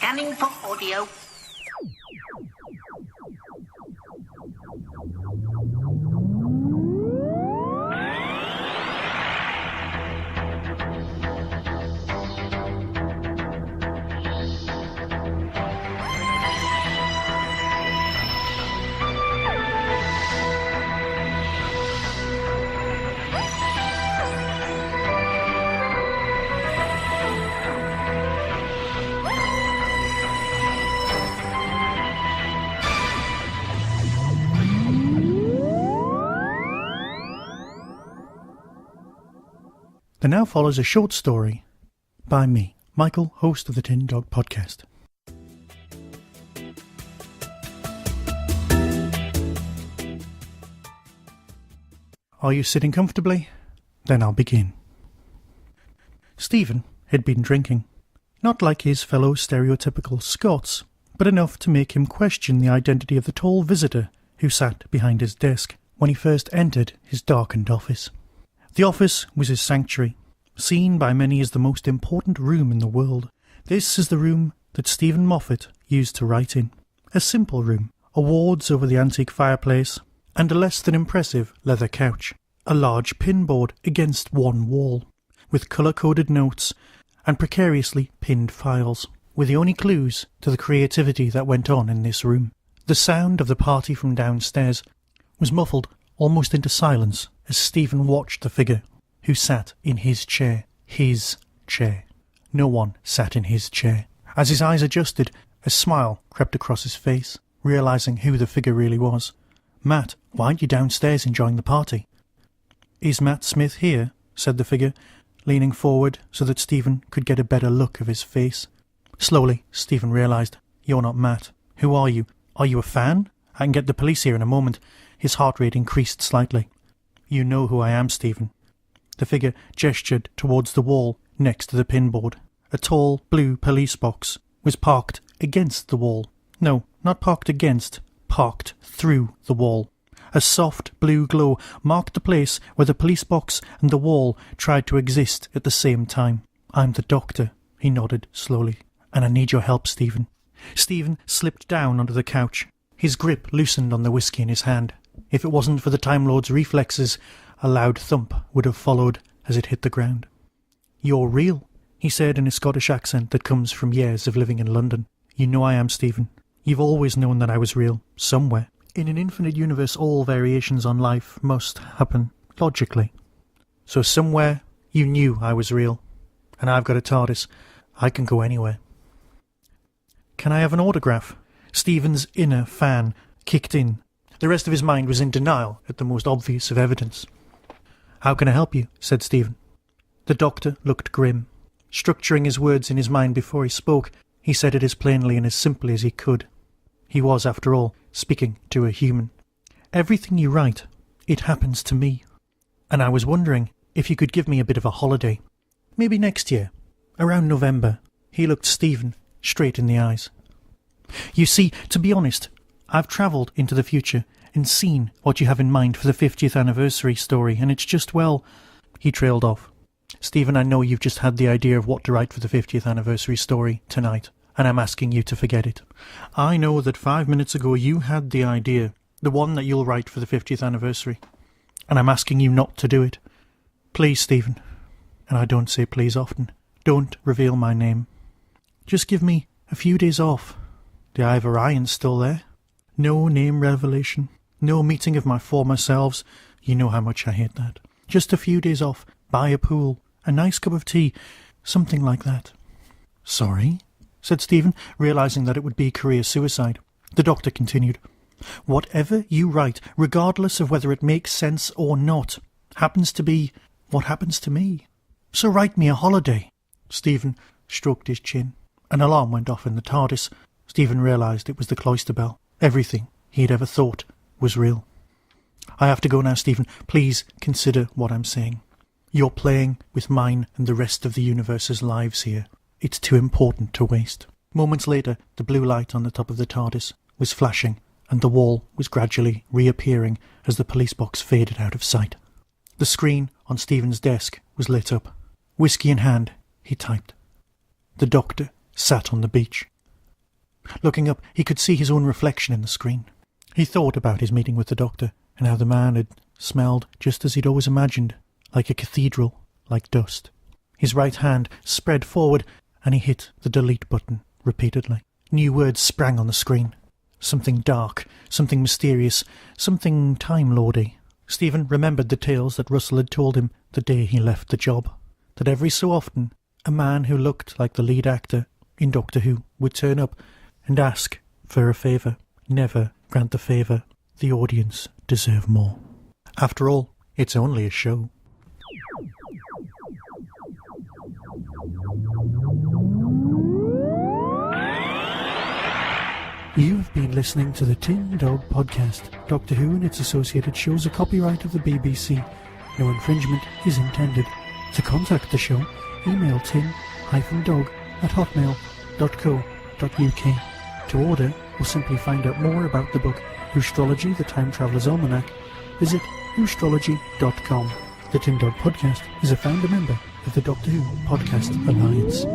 Scanning for audio. There now follows a short story by me, Michael, host of the Tin Dog Podcast. Are you sitting comfortably? Then I'll begin. Stephen had been drinking, not like his fellow stereotypical Scots, but enough to make him question the identity of the tall visitor who sat behind his desk when he first entered his darkened office. The office was his sanctuary, seen by many as the most important room in the world. This is the room that Stephen Moffat used to write in. A simple room, awards over the antique fireplace, and a less than impressive leather couch. A large pinboard against one wall, with colour-coded notes and precariously pinned files, were the only clues to the creativity that went on in this room. The sound of the party from downstairs was muffled almost into silence as Stephen watched the figure who sat in his chair. His chair. No one sat in his chair. As his eyes adjusted, a smile crept across his face, realising who the figure really was. "Matt, why aren't you downstairs enjoying the party?" "Is Matt Smith here?" said the figure, leaning forward so that Stephen could get a better look of his face. Slowly, Stephen realised, "You're not Matt. Who are you? Are you a fan? I can get the police here in a moment." His heart rate increased slightly. "You know who I am, Stephen." The figure gestured towards the wall next to the pinboard. A tall blue police box was parked against the wall. No, not parked against, parked through the wall. A soft blue glow marked the place where the police box and the wall tried to exist at the same time. "I'm the doctor," he nodded slowly, "and I need your help, Stephen." Stephen slipped down onto the couch. His grip loosened on the whiskey in his hand. If it wasn't for the Time Lord's reflexes, a loud thump would have followed as it hit the ground. "You're real," he said in a Scottish accent that comes from years of living in London. "You know I am, Stephen. You've always known that I was real, somewhere. In an infinite universe, all variations on life must happen logically. So somewhere you knew I was real, and I've got a TARDIS. I can go anywhere." "Can I have an autograph?" Stephen's inner fan kicked in. The rest of his mind was in denial at the most obvious of evidence. "How can I help you?" said Stephen. The doctor looked grim. Structuring his words in his mind before he spoke, he said it as plainly and as simply as he could. He was, after all, speaking to a human. "Everything you write, it happens to me. And I was wondering if you could give me a bit of a holiday. Maybe next year, around November." He looked Stephen straight in the eyes. "You see, to be honest, I've travelled into the future and seen what you have in mind for the 50th anniversary story, and it's just, well..." He trailed off. "Stephen, I know you've just had the idea of what to write for the 50th anniversary story tonight, and I'm asking you to forget it. I know that 5 minutes ago you had the idea, the one that you'll write for the 50th anniversary, and I'm asking you not to do it. Please, Stephen, and I don't say please often, don't reveal my name. Just give me a few days off. The Eye of Orion's still there. No name revelation, no meeting of my former selves. You know how much I hate that. Just a few days off, by a pool, a nice cup of tea, something like that." "Sorry?" said Stephen, realising that it would be career suicide. The doctor continued, "Whatever you write, regardless of whether it makes sense or not, happens to be what happens to me. So write me a holiday." Stephen stroked his chin. An alarm went off in the TARDIS. Stephen realised it was the cloister bell. Everything he had ever thought was real. "I have to go now, Stephen. Please consider what I'm saying. You're playing with mine and the rest of the universe's lives here. It's too important to waste." Moments later, the blue light on the top of the TARDIS was flashing, and the wall was gradually reappearing as the police box faded out of sight. The screen on Stephen's desk was lit up. Whiskey in hand, he typed. The doctor sat on the beach. Looking up, he could see his own reflection in the screen. He thought about his meeting with the doctor, and how the man had smelled just as he'd always imagined, like a cathedral, like dust. His right hand spread forward, and he hit the delete button repeatedly. New words sprang on the screen. Something dark, something mysterious, something time-lordy. Stephen remembered the tales that Russell had told him the day he left the job. That every so often, a man who looked like the lead actor in Doctor Who would turn up and ask for a favour. Never grant the favour. The audience deserve more. After all, it's only a show. You have been listening to the Tin Dog Podcast. Doctor Who and its associated shows are copyright of the BBC. No infringement is intended. To contact the show, email tin-dog@hotmail.co.uk. To order, or simply find out more about the book Whostrology, the Time Traveller's Almanac, visit whostrology.com. The Tin Dog Podcast is a founder member of the Doctor Who Podcast Alliance.